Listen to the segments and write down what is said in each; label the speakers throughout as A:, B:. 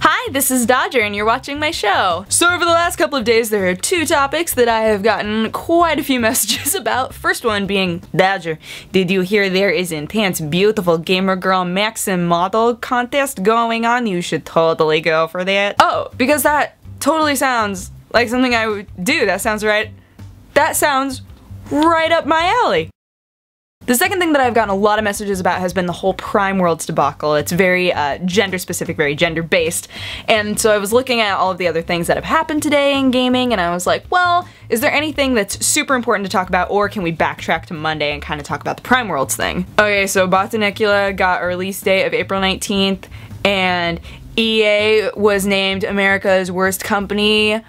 A: Hi, this is Dodger and you're watching my show. So over the last couple of days there are two topics that I have gotten quite a few messages about. First one being, Dodger, did you hear there is intense beautiful gamer girl Maxim model contest going on? You should totally go for that. Oh, because that totally sounds like something I would do. That sounds right up my alley. The second thing that I've gotten a lot of messages about has been the whole Prime Worlds debacle. It's very gender specific, very gender based, and so I was looking at all of the other things that have happened today in gaming and I was like, well, is there anything that's super important to talk about, or can we backtrack to Monday and kind of talk about the Prime Worlds thing? Okay, so Botanicula got a release date of April 19th and EA was named America's worst company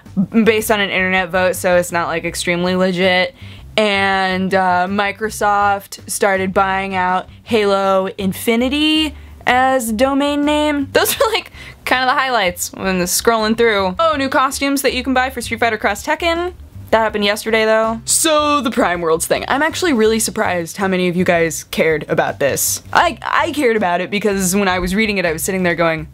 A: based on an internet vote, so it's not like extremely legit. And Microsoft started buying out Halo Infinity as domain name. Those are like kind of the highlights when scrolling through. Oh, new costumes that you can buy for Street Fighter Cross Tekken. That happened yesterday though. So the Prime Worlds thing. I'm actually really surprised how many of you guys cared about this. I cared about it because when I was reading it I was sitting there going,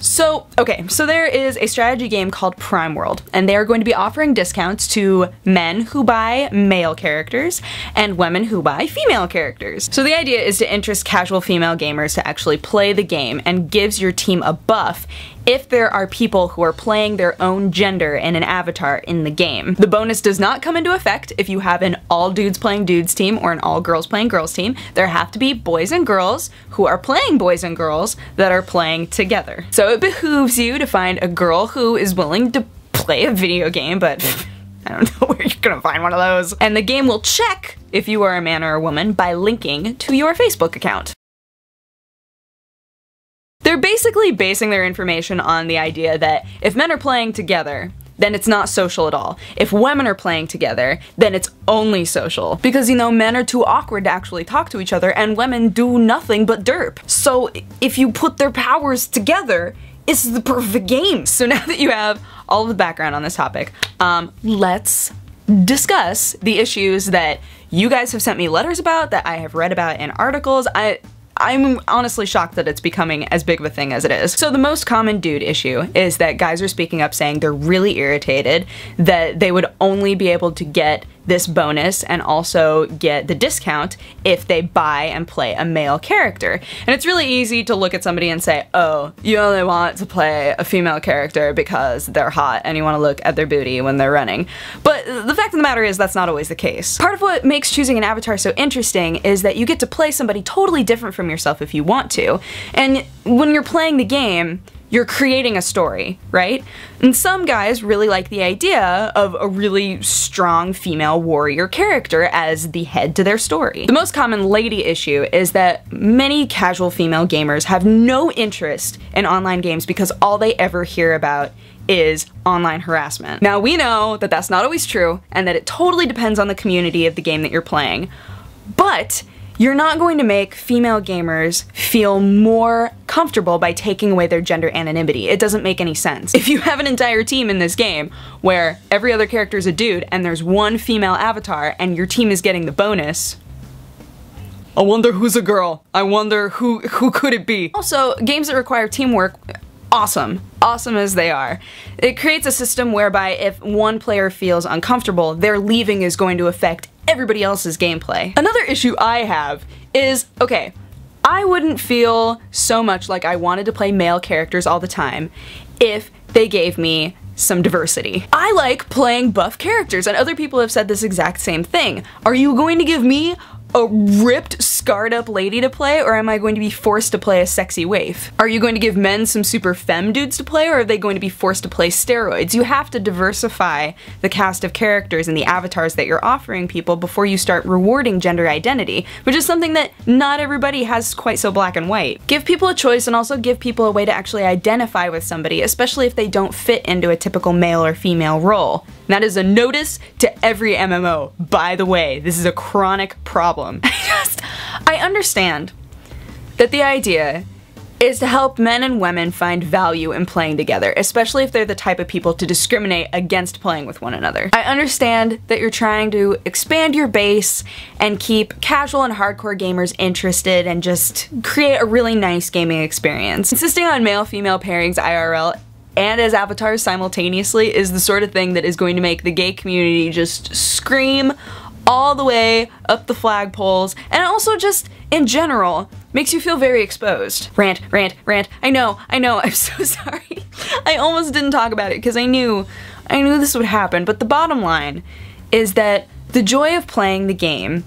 A: so there is a strategy game called Prime World, and they are going to be offering discounts to men who buy male characters and women who buy female characters. So the idea is to interest casual female gamers to actually play the game and gives your team a buff if there are people who are playing their own gender in an avatar in the game. The bonus does not come into effect if you have an all dudes playing dudes team or an all girls playing girls team. There have to be boys and girls who are playing boys and girls that are playing together. So it behooves you to find a girl who is willing to play a video game, but I don't know where you're gonna find one of those. And the game will check if you are a man or a woman by linking to your Facebook account. They're basically basing their information on the idea that if men are playing together, then it's not social at all. If women are playing together, then it's only social. Because, you know, men are too awkward to actually talk to each other, and women do nothing but derp. So if you put their powers together, it's the perfect game. So now that you have all of the background on this topic, let's discuss the issues that you guys have sent me letters about, that I have read about in articles. I'm honestly shocked that it's becoming as big of a thing as it is. So the most common dude issue is that guys are speaking up saying they're really irritated that they would only be able to get this bonus and also get the discount if they buy and play a male character. And it's really easy to look at somebody and say, oh, you only want to play a female character because they're hot and you want to look at their booty when they're running. But the fact of the matter is that's not always the case. Part of what makes choosing an avatar so interesting is that you get to play somebody totally different from yourself if you want to. And when you're playing the game, you're creating a story, right? And some guys really like the idea of a really strong female warrior character as the head to their story. The most common lady issue is that many casual female gamers have no interest in online games because all they ever hear about is online harassment. Now we know that that's not always true and that it totally depends on the community of the game that you're playing, but you're not going to make female gamers feel more comfortable by taking away their gender anonymity. It doesn't make any sense. If you have an entire team in this game where every other character is a dude and there's one female avatar and your team is getting the bonus, I wonder who's a girl. I wonder who could it be? Also, games that require teamwork, awesome as they are. It creates a system whereby if one player feels uncomfortable, their leaving is going to affect everybody else's gameplay. Another issue I have is, okay, I wouldn't feel so much like I wanted to play male characters all the time if they gave me some diversity. I like playing buff characters, and other people have said this exact same thing. Are you going to give me a ripped, scarred up lady to play, or am I going to be forced to play a sexy waif? Are you going to give men some super femme dudes to play, or are they going to be forced to play steroids? You have to diversify the cast of characters and the avatars that you're offering people before you start rewarding gender identity, which is something that not everybody has quite so black and white. Give people a choice and also give people a way to actually identify with somebody, especially if they don't fit into a typical male or female role. And that is a notice to every MMO. By the way, this is a chronic problem. I understand that the idea is to help men and women find value in playing together, especially if they're the type of people to discriminate against playing with one another. I understand that you're trying to expand your base and keep casual and hardcore gamers interested and just create a really nice gaming experience. Insisting on male-female pairings IRL and as avatars simultaneously is the sort of thing that is going to make the gay community just scream all the way up the flagpoles, and also just, in general, makes you feel very exposed. Rant, rant, rant. I know, I'm so sorry. I almost didn't talk about it because I knew this would happen, but the bottom line is that the joy of playing the game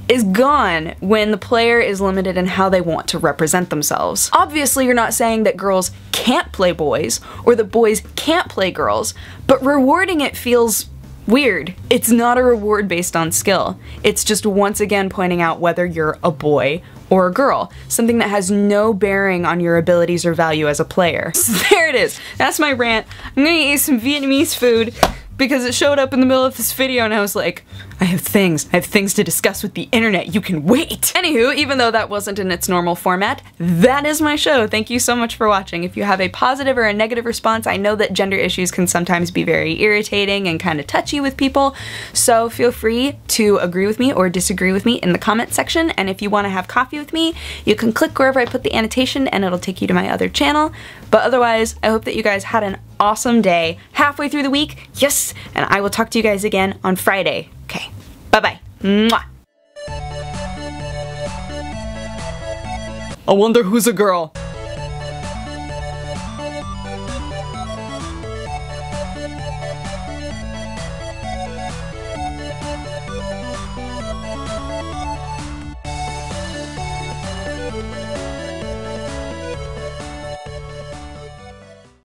A: is gone when the player is limited in how they want to represent themselves. Obviously, you're not saying that girls can't play boys, or that boys can't play girls, but rewarding it feels weird. It's not a reward based on skill. It's just once again pointing out whether you're a boy or a girl, something that has no bearing on your abilities or value as a player. So there it is. That's my rant. I'm gonna eat some Vietnamese food because it showed up in the middle of this video and I was like, I have things to discuss with the internet, you can wait! Anywho, even though that wasn't in its normal format, that is my show. Thank you so much for watching. If you have a positive or a negative response, I know that gender issues can sometimes be very irritating and kind of touchy with people, so feel free to agree with me or disagree with me in the comment section, and if you want to have coffee with me, you can click wherever I put the annotation and it'll take you to my other channel. But otherwise, I hope that you guys had an awesome day halfway through the week, yes, and I will talk to you guys again on Friday. Okay, bye-bye. Mwah. I wonder who's a girl.